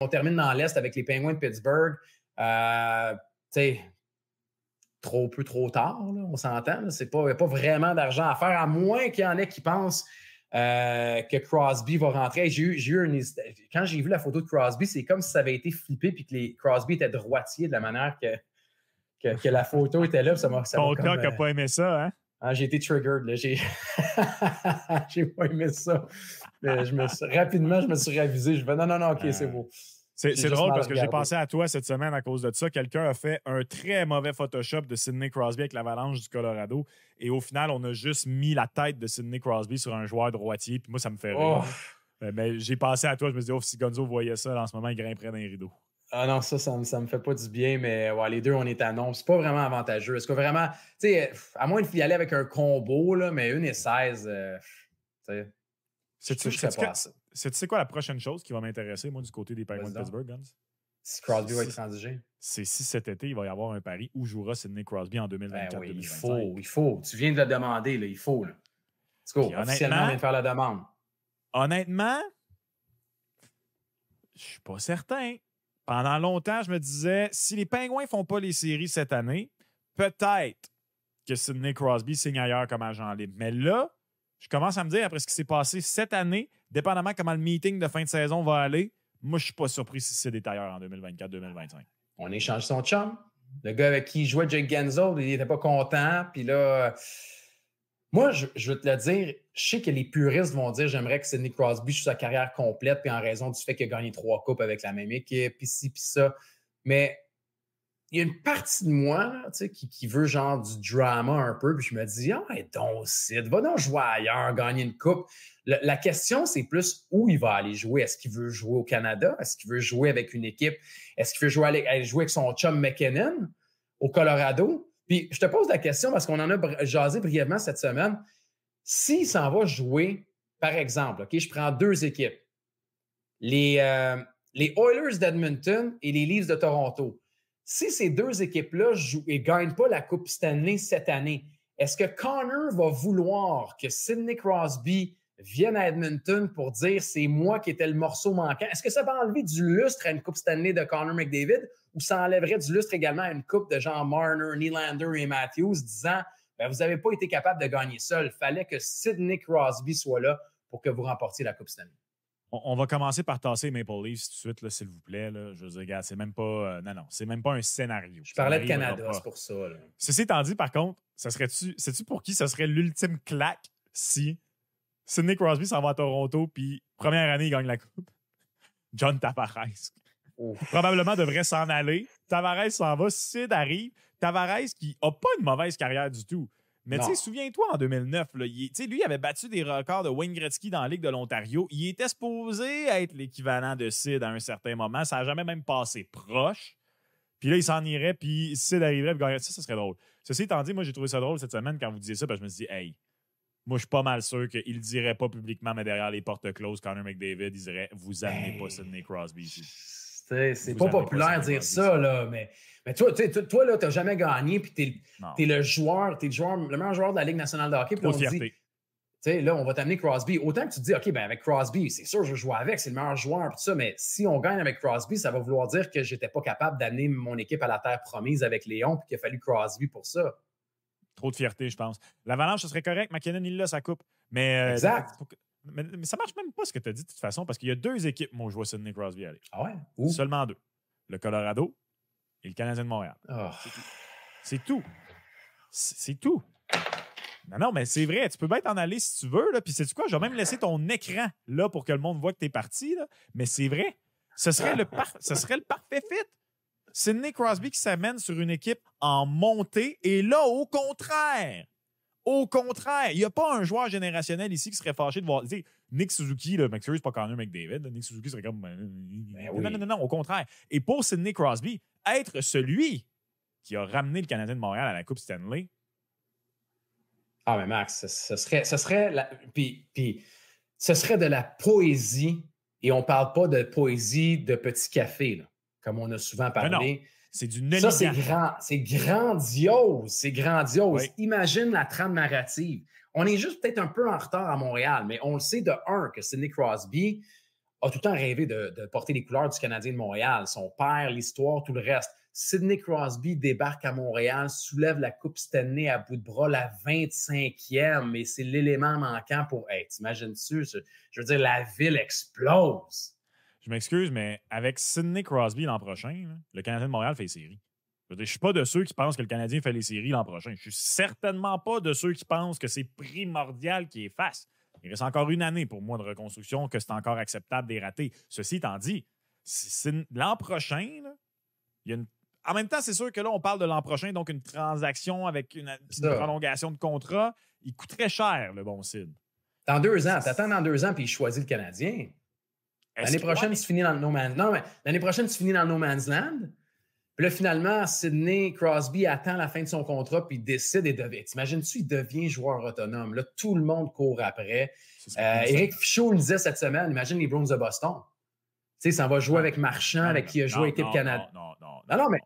On termine dans l'Est avec les Penguins de Pittsburgh. Tu sais, trop tard, là, on s'entend. Il n'y a pas vraiment d'argent à faire, à moins qu'il y en ait qui pensent que Crosby va rentrer. Quand j'ai vu la photo de Crosby, c'est comme si ça avait été flippé et que Crosby était droitier de la manière que la photo était là. Ton doc n'a pas aimé ça, hein? J'ai été triggered. Là. J'ai pas aimé ça. Mais rapidement, je me suis ravisé. Je vais non, OK, c'est beau. C'est drôle parce que j'ai pensé à toi cette semaine à cause de ça. Quelqu'un a fait un très mauvais Photoshop de Sidney Crosby avec l'Avalanche du Colorado. Et au final, on a juste mis la tête de Sidney Crosby sur un joueur droitier. Puis moi, ça me fait rire. Mais j'ai pensé à toi. Je me disais, si Gonzo voyait ça, là, en ce moment, il grimperait dans les rideaux. Ah non, ça me fait pas du bien, mais ouais, les deux, on est à non. C'est pas vraiment avantageux. Est-ce que vraiment, tu sais, à moins d'y aller avec un combo, là, mais 1,16, tu sais quoi la prochaine chose qui va m'intéresser, moi, du côté des Penguins de Pittsburgh, Guns? Si Crosby va être transigé. C'est si cet été, il va y avoir un pari où jouera Sidney Crosby en 2024-2025. Oui, il faut. Tu viens de le demander, là, il faut. Là. Let's go. Officiellement, on vient de faire la demande. Honnêtement, je suis pas certain. Pendant longtemps, je me disais, si les Penguins font pas les séries cette année, peut-être que Sidney Crosby signe ailleurs comme agent libre. Mais là, je commence à me dire, après ce qui s'est passé cette année, dépendamment comment le meeting de fin de saison va aller, moi, je suis pas surpris si c'est des tailleurs en 2024-2025. On échange son chum. Le gars avec qui jouait Jake Genzel, il était pas content. Puis là, moi, je veux te le dire, je sais que les puristes vont dire j'aimerais que Sidney Crosby joue sa carrière complète, puis en raison du fait qu'il a gagné 3 coupes avec la même équipe, puis ci, puis ça. Mais il y a une partie de moi là, qui veut genre du drama un peu, puis je me dis donc Sid, va donc jouer ailleurs, gagner une coupe. La question, c'est plus où il va aller jouer. Est-ce qu'il veut jouer au Canada? Est-ce qu'il veut jouer avec une équipe? Est-ce qu'il veut aller jouer avec son chum McKinnon au Colorado? Puis je te pose la question parce qu'on en a jasé brièvement cette semaine. S'il s'en va jouer, par exemple, OK, je prends 2 équipes, les Oilers d'Edmonton et les Leafs de Toronto. Si ces 2 équipes-là jouent et ne gagnent pas la Coupe Stanley cette année, est-ce que Connor va vouloir que Sidney Crosby vienne à Edmonton pour dire c'est moi qui étais le morceau manquant? Est-ce que ça va enlever du lustre à une Coupe Stanley de Connor McDavid ou ça enlèverait du lustre également à une Coupe de Jean Marner, Nylander et Matthews disant vous n'avez pas été capable de gagner seul. Il fallait que Sidney Crosby soit là pour que vous remportiez la Coupe Stanley. On va commencer par tasser Maple Leafs tout de suite, là, s'il vous plaît. Là. Je veux dire, regarde, c'est même pas. Non, c'est même pas un scénario. Je parlais de Canada, c'est pour ça. Là. Ceci étant dit, par contre, sais-tu pour qui ce serait l'ultime claque si Sidney Crosby s'en va à Toronto, puis première année, il gagne la Coupe? John Tavares. Probablement devrait s'en aller. Tavares s'en va, Sid arrive. Tavares qui n'a pas une mauvaise carrière du tout. Mais tu sais, souviens-toi, en 2009, là, lui, il avait battu des records de Wayne Gretzky dans la Ligue de l'Ontario. Il était supposé être l'équivalent de Sid à un certain moment. Ça n'a jamais même passé proche. Puis là, il s'en irait, puis Sid arriverait, puis gagnerait. Ça serait drôle. Ceci étant dit, moi, j'ai trouvé ça drôle cette semaine quand vous disiez ça, parce que je me suis dit, hey, moi, je suis pas mal sûr qu'il ne dirait pas publiquement, mais derrière les portes closes, Connor McDavid, il dirait, vous amenez pas Sidney Crosby ici. C'est pas populaire de dire ça, là, mais toi, là, t'as jamais gagné, puis t'es le meilleur joueur de la Ligue nationale de hockey. Puis on dit, là, on va t'amener Crosby. Autant que tu te dis, OK, avec Crosby, c'est sûr, je joue avec, c'est le meilleur joueur, tout ça, mais si on gagne avec Crosby, ça va vouloir dire que j'étais pas capable d'amener mon équipe à la terre promise avec Léon, puis qu'il a fallu Crosby pour ça. Trop de fierté, je pense. L'Avalanche, ce serait correct. McKinnon, il l'a, sa coupe. Mais, exact. Mais ça marche même pas ce que tu as dit de toute façon, parce qu'il y a 2 équipes, moi, je vois Sidney Crosby aller. Ah ouais? Où? Seulement 2. Le Colorado et le Canadien de Montréal. Oh. C'est tout. C'est tout. Non, mais c'est vrai. Tu peux bien t'en aller si tu veux. Là. Puis sais-tu quoi? Je vais même laisser ton écran là pour que le monde voit que tu es parti. Là. Mais c'est vrai. Ce serait le parfait fit. Sidney Crosby qui s'amène sur une équipe en montée. Et là, au contraire, il n'y a pas un joueur générationnel ici qui serait fâché de voir. Tu sais, Nick Suzuki, le McSurry, c'est pas Connor McDavid. Nick Suzuki serait comme. Non, au contraire. Et pour Sidney Crosby, être celui qui a ramené le Canadien de Montréal à la Coupe Stanley. Ah, mais Max, ce serait ce serait de la poésie. Et on ne parle pas de poésie de petit café, là, comme on a souvent parlé. Non. C'est du Ça, c'est grandiose. C'est grandiose. Oui. Imagine la trame narrative. On est juste peut-être un peu en retard à Montréal, mais on le sait de un que Sidney Crosby a tout le temps rêvé de porter les couleurs du Canadien de Montréal. Son père, l'histoire, tout le reste. Sidney Crosby débarque à Montréal, soulève la Coupe Stanley à bout de bras, la 25e, et c'est l'élément manquant pour... Hey, t'imagines-tu? Je veux dire, la ville explose. Je m'excuse, mais avec Sidney Crosby l'an prochain, là, le Canadien de Montréal fait les séries. Je ne suis pas de ceux qui pensent que le Canadien fait les séries l'an prochain. Je suis certainement pas de ceux qui pensent que c'est primordial qu'il efface. Il reste encore une année pour moi de reconstruction, que c'est encore acceptable des ratés. Ceci étant dit, l'an prochain, là, il y a une... En même temps, c'est sûr que là, on parle de l'an prochain, donc une transaction avec une prolongation de contrat. Il coûterait cher, le bon Sid. Dans 2 ans. T'attends dans 2 ans, puis il choisit le Canadien. L'année prochaine, tu finis dans le No Man's Land. Non, mais l'année prochaine, tu finis dans le No Man's Land. Puis là, finalement, Sidney Crosby attend la fin de son contrat, puis il décide et devient. T'imagines-tu, il devient joueur autonome. Là, tout le monde court après. Éric Fichaud le disait cette semaine, imagine les Bruins de Boston. Tu sais, ça va jouer avec Marchand, avec qui il a joué avec l'équipe Canada. Non, mais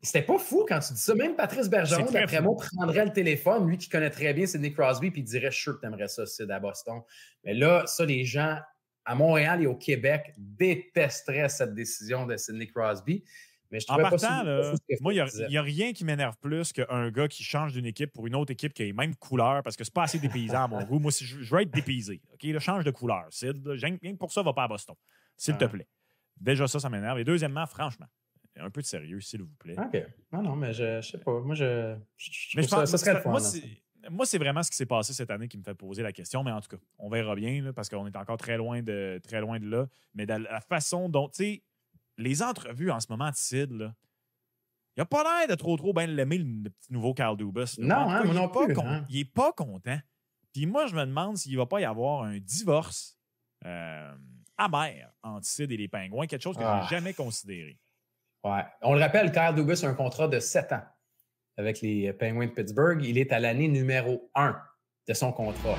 c'était pas fou quand tu dis ça. Même Patrice Bergeron, d'après moi, prendrait le téléphone, lui qui connaît très bien Sidney Crosby, puis il dirait « Je suis sûr que t'aimerais ça, Sid, à Boston. » Mais là, ça, les gens à Montréal et au Québec détesteraient cette décision de Sidney Crosby. Mais je trouvais en partant, pas moi, il n'y a rien qui m'énerve plus qu'un gars qui change d'une équipe pour une autre équipe qui a les mêmes couleurs parce que c'est pas assez dépaysant à mon goût. Moi, si je veux être dépaysé. OK, là, change de couleur. Sid, rien que pour ça, va pas à Boston. S'il te plaît. Déjà, ça m'énerve. Et deuxièmement, franchement, un peu de sérieux, s'il vous plaît. OK. Non, mais je sais pas. Moi, je pense ça serait le fun. Moi, c'est vraiment ce qui s'est passé cette année qui me fait poser la question, mais en tout cas, on verra bien là, parce qu'on est encore très loin de là. Mais de la façon dont, tu sais, les entrevues en ce moment de Sid, là, il n'a pas l'air de trop bien l'aimer, le petit nouveau Kyle Dubas. Non, moi non plus. Il n'est pas content. Puis moi, je me demande s'il ne va pas y avoir un divorce amer entre Sid et les Pingouins, quelque chose que je n'ai jamais considéré. Ouais. On le rappelle, Kyle Dubas a un contrat de 7 ans avec les Penguins de Pittsburgh. Il est à l'année numéro 1 de son contrat.